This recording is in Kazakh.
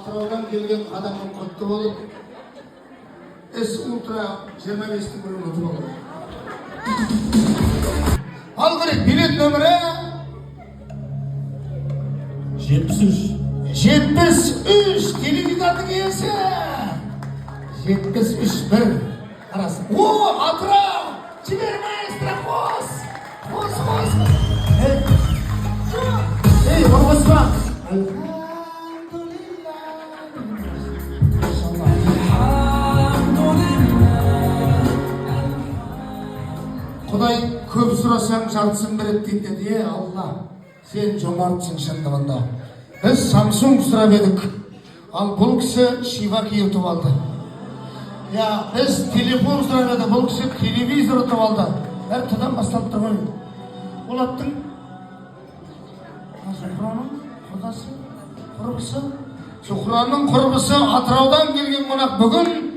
Атыраудан келген адамның құтты болып, С-Ултра 25-ті бөлім ұтып алды. Ал керек, билет нөмірі 73. 73 теледидардың иесі. 73-1 қарасы. О, Атырау! Жібер маэстро, қос! Қос! Ей, қорғызба! Құдай көп сұрасаң жартысын береді дейді. Алла, сен жомартсың шындығында. Біз Samsung сұрап едік, ал бұл кісі Шиваки ұтып алды. Біз телефон сұрап едік, бұл кісі телевизор ұтып алды. Бәрі тұдан басталып тұрған. Ол аттың Зухраның құрдасы, құрбысы. Зухраның құрбысы Атыраудан келген қонақ бүгін